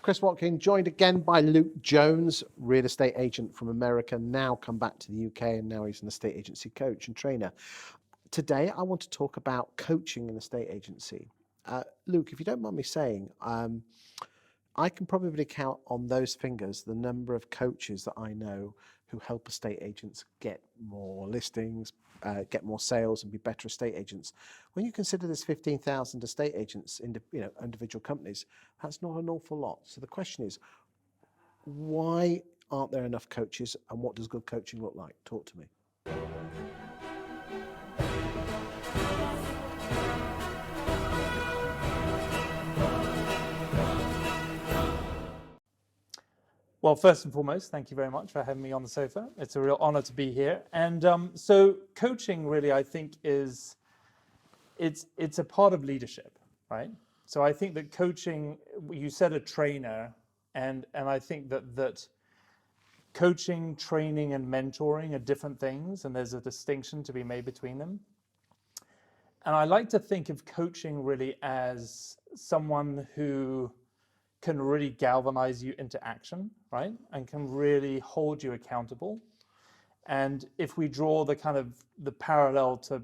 Chris Watkin, joined again by Luke Jones, real estate agent from America, now come back to the UK, and now he's an estate agency coach and trainer. Today, I want to talk about coaching in estate agency. Luke, if you don't mind me saying, I can probably count on those fingers the number of coaches that I know who help estate agents get more listings, get more sales, and be better estate agents. When you consider there's 15,000 estate agents in individual companies, that's not an awful lot. So the question is, why aren't there enough coaches, and what does good coaching look like? Talk to me. Well, first and foremost, thank you very much for having me on the sofa. It's a real honor to be here. And so coaching really, I think, it's a part of leadership, right? So I think that coaching, you said a trainer, and I think that coaching, training, and mentoring are different things, and there's a distinction to be made between them. And I like to think of coaching really as someone who can really galvanize you into action, right? And can really hold you accountable. And if we draw the parallel to,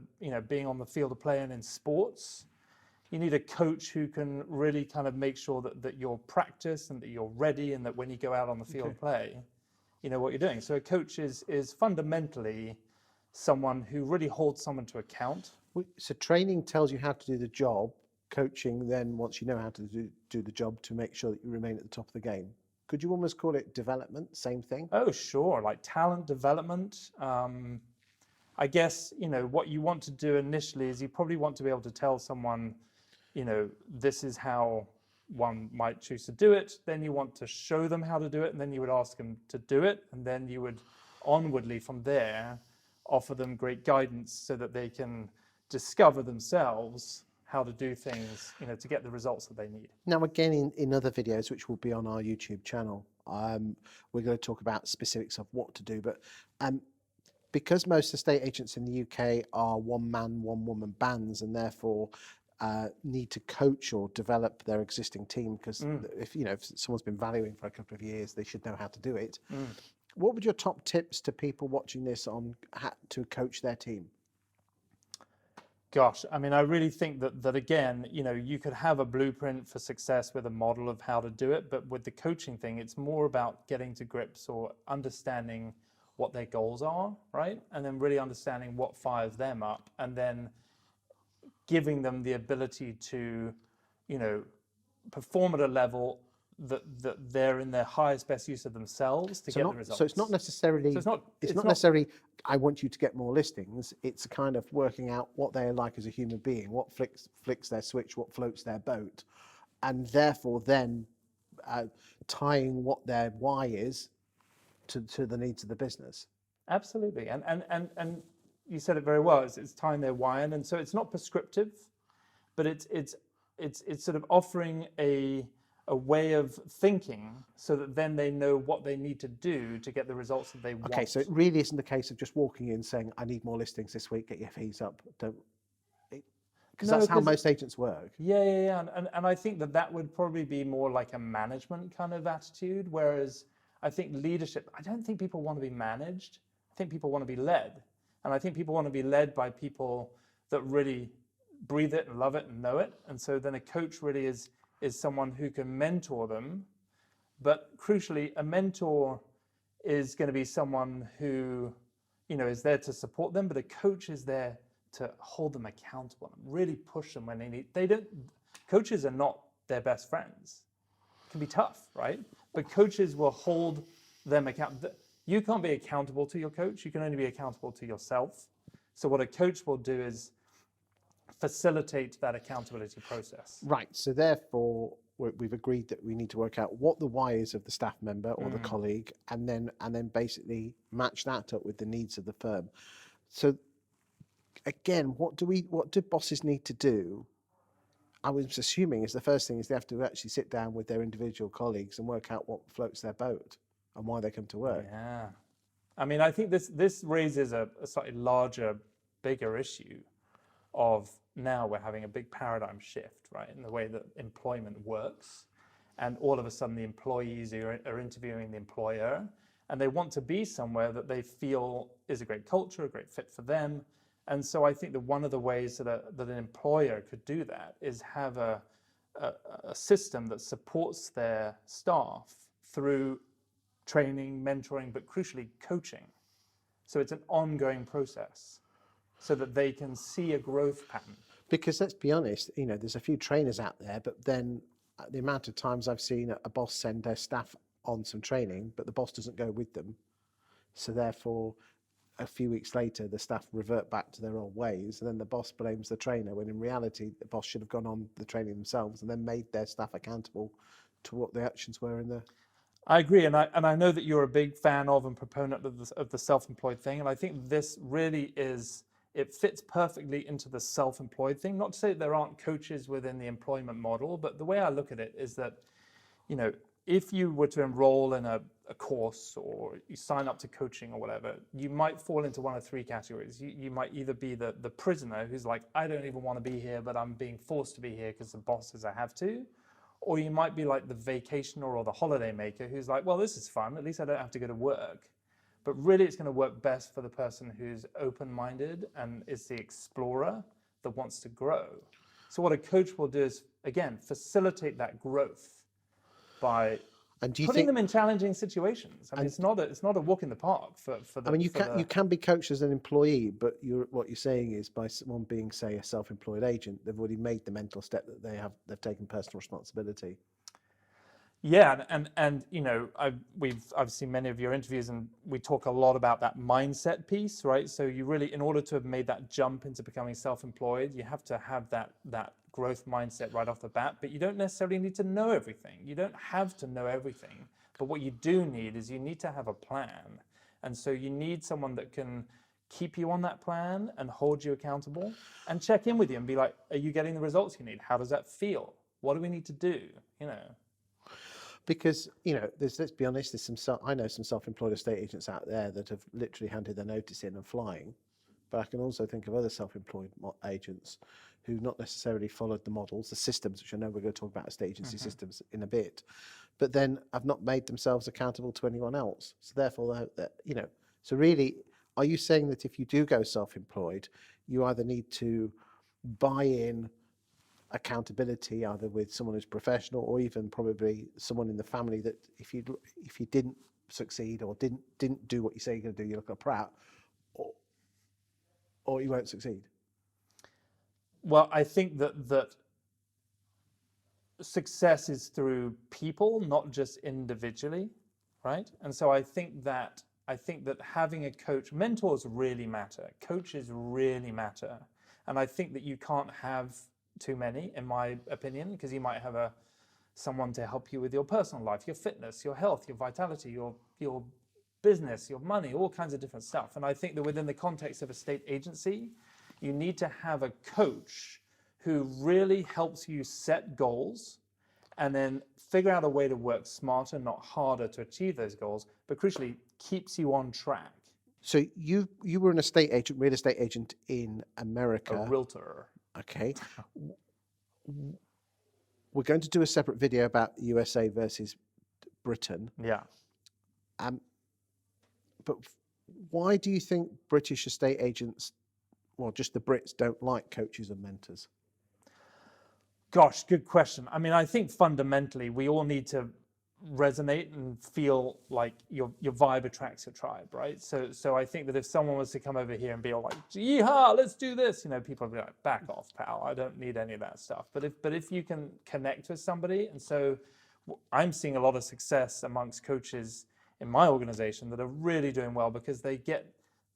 being on the field of play and in sports, you need a coach who can really kind of make sure that you're practiced and that you're ready, and that when you go out on the field of play, you know what you're doing. So a coach is fundamentally someone who really holds someone to account. So training tells you how to do the job. Coaching then, once you know how to do the job, to make sure that you remain at the top of the game. Could you almost call it development? Same thing? Oh, sure. Like talent development. I guess, what you want to do initially is you probably want to be able to tell someone, this is how one might choose to do it. Then you want to show them how to do it, and then you would ask them to do it. And then you would onwardly from there offer them great guidance so that they can discover themselves how to do things, to get the results that they need. Now, again, in other videos, which will be on our YouTube channel, we're going to talk about specifics of what to do. But because most estate agents in the UK are one-man, one-woman bands, and therefore need to coach or develop their existing team, because if someone's been valuing for a couple of years, they should know how to do it. What would your top tips to people watching this on how to coach their team? Gosh, I mean, I really think that again, you could have a blueprint for success with a model of how to do it, but with the coaching thing, it's more about getting to grips or understanding what their goals are, right? And then really understanding what fires them up, and then giving them the ability to, perform at a level that they're in their highest best use of themselves to get the results. So it's not necessarily, it's not necessarily, I want you to get more listings. It's kind of working out what they're like as a human being, what flicks their switch, what floats their boat, and therefore then tying what their why is to the needs of the business. Absolutely, and you said it very well. It's tying their why in, and so it's not prescriptive, but it's sort of offering a way of thinking so that then they know what they need to do to get the results that they want. Okay, so it really isn't the case of just walking in saying, I need more listings this week, get your fees up. Because that's how most agents work. Yeah. And I think that would probably be more like a management kind of attitude, whereas I think leadership, I don't think people want to be managed. I think people want to be led. And I think people want to be led by people that really breathe it and love it and know it. And so then a coach really is someone who can mentor them, but crucially, a mentor is going to be someone who, is there to support them, but a coach is there to hold them accountable and really push them when they need. Coaches are not their best friends. It can be tough, right? But coaches will hold them accountable. You can't be accountable to your coach. You can only be accountable to yourself. So what a coach will do is facilitate that accountability process. Right. So therefore, we've agreed that we need to work out what the why is of the staff member or the colleague, and then basically match that up with the needs of the firm. So again, what do bosses need to do? I was assuming is the first thing is they have to actually sit down with their individual colleagues and work out what floats their boat and why they come to work. Yeah. I mean, I think this raises a slightly larger, bigger issue of now we're having a big paradigm shift, right, in the way that employment works. and all of a sudden the employees are interviewing the employer, and they want to be somewhere that they feel is a great culture, a great fit for them. And so I think that one of the ways that an employer could do that is have a system that supports their staff through training, mentoring, but crucially coaching. So it's an ongoing process so that they can see a growth pattern. Because let's be honest, there's a few trainers out there, but then the amount of times I've seen a boss send their staff on some training, but the boss doesn't go with them. So therefore, a few weeks later, the staff revert back to their old ways, and then the boss blames the trainer, when in reality, the boss should have gone on the training themselves and then made their staff accountable to what the actions were in the... I agree, and I know that you're a big fan of and proponent of the self-employed thing, and I think this really is, it fits perfectly into the self-employed thing. Not to say that there aren't coaches within the employment model, but the way I look at it is that, if you were to enroll in a course or you sign up to coaching or whatever, you might fall into one of three categories. You might either be the prisoner who's like, I don't even want to be here, but I'm being forced to be here because the boss says I have to. Or you might be like the vacationer or the holiday maker who's like, well, this is fun. At least I don't have to go to work. But really, it's going to work best for the person who's open-minded and is the explorer that wants to grow. So what a coach will do is, again, facilitate that growth by putting them in challenging situations. I mean, it's not a walk in the park for the... I mean, you can be coached as an employee, but what you're saying is by someone being, say, a self-employed agent, they've already made the mental step that they've taken personal responsibility. Yeah, and I've seen many of your interviews, and we talk a lot about that mindset piece, right? So you really, in order to have made that jump into becoming self-employed, you have to have that growth mindset right off the bat. But you don't necessarily need to know everything. You don't have to know everything. But what you do need is you need to have a plan, and so you need someone that can keep you on that plan and hold you accountable, and check in with you and be like, are you getting the results you need? How does that feel? What do we need to do? Because, let's be honest, I know some self-employed estate agents out there that have literally handed their notice in and flying. But I can also think of other self-employed agents who've not necessarily followed the models, the systems, which I know we're going to talk about estate agency systems in a bit, but then have not made themselves accountable to anyone else. So therefore, so really, are you saying that if you do go self-employed, you either need to buy in accountability either with someone who's professional or even probably someone in the family that if you didn't succeed or didn't do what you say you're going to do, you look a prat, or you won't succeed? Well, I think that success is through people, not just individually, right? And so I think that having a coach, mentors really matter, coaches really matter, and I think that you can't have too many, in my opinion, because you might have someone to help you with your personal life, your fitness, your health, your vitality, your business, your money, all kinds of different stuff. And I think that within the context of a state agency, you need to have a coach who really helps you set goals and then figure out a way to work smarter, not harder, to achieve those goals, but crucially keeps you on track. So you were an estate agent, real estate agent in America. A realtor. Okay. We're going to do a separate video about USA versus Britain. Yeah. But why do you think British estate agents, well, just the Brits, don't like coaches and mentors? Gosh, good question. I mean, I think fundamentally we all need to resonate and feel like your vibe attracts your tribe, right? So I think that if someone was to come over here and be all like, yeehaw, let's do this, people would be like, back off, pal, I don't need any of that stuff. But if you can connect with somebody, and so I'm seeing a lot of success amongst coaches in my organization that are really doing well because they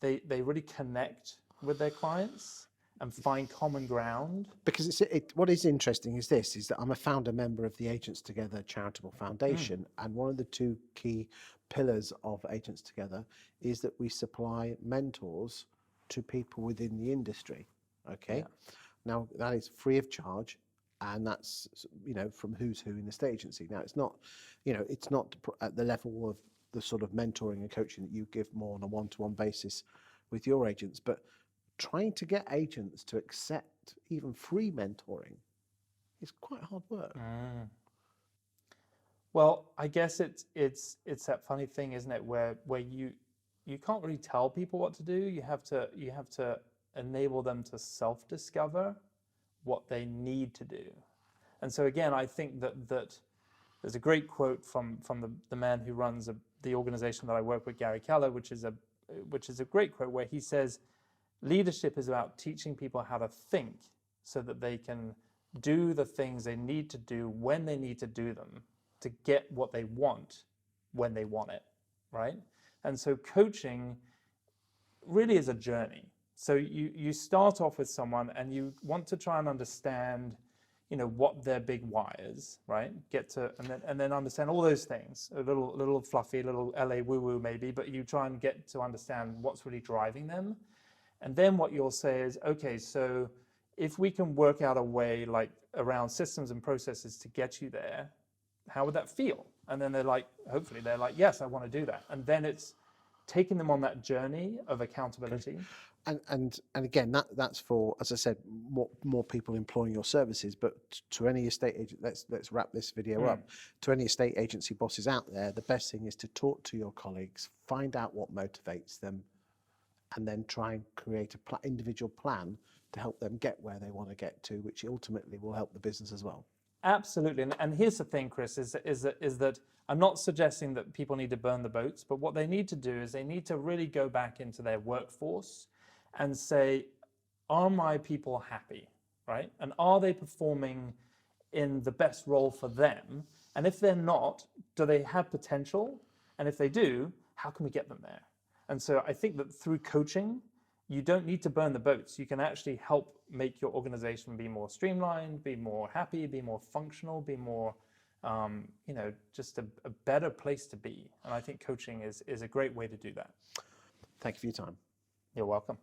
really connect with their clients and find common ground. Because what is interesting is that I'm a founder member of the Agents Together Charitable Foundation, and one of the two key pillars of Agents Together is that we supply mentors to people within the industry. Okay, now that is free of charge, and that's from who's who in the estate agency. Now it's not at the level of the sort of mentoring and coaching that you give more on a one-to-one basis with your agents, but trying to get agents to accept even free mentoring is quite hard work. Well, I guess it's that funny thing, isn't it, where you can't really tell people what to do. You have to enable them to self-discover what they need to do. And so again, I think that there's a great quote from the man who runs the organization that I work with, Gary Keller, which is a great quote where he says, leadership is about teaching people how to think so that they can do the things they need to do when they need to do them to get what they want when they want it, right? And so coaching really is a journey. So you start off with someone and you want to try and understand, what their big why is, right? And then understand all those things, a little fluffy, a little LA woo-woo maybe, but you try and get to understand what's really driving them. And then what you'll say is, okay, so if we can work out a way like around systems and processes to get you there, how would that feel? And then hopefully they're like, yes, I want to do that. And then it's taking them on that journey of accountability. And again, that's for, as I said, more people employing your services. But to any estate agent, let's wrap this video up. To any estate agency bosses out there, the best thing is to talk to your colleagues, find out what motivates them, and then try and create a individual plan to help them get where they want to get to, which ultimately will help the business as well. Absolutely. And here's the thing, Chris, is that I'm not suggesting that people need to burn the boats, but what they need to do is they need to really go back into their workforce and say, are my people happy, right? And are they performing in the best role for them? And if they're not, do they have potential? And if they do, how can we get them there? And so I think that through coaching, you don't need to burn the boats. You can actually help make your organization be more streamlined, be more happy, be more functional, be more, just a better place to be. And I think coaching is a great way to do that. Thank you for your time. You're welcome.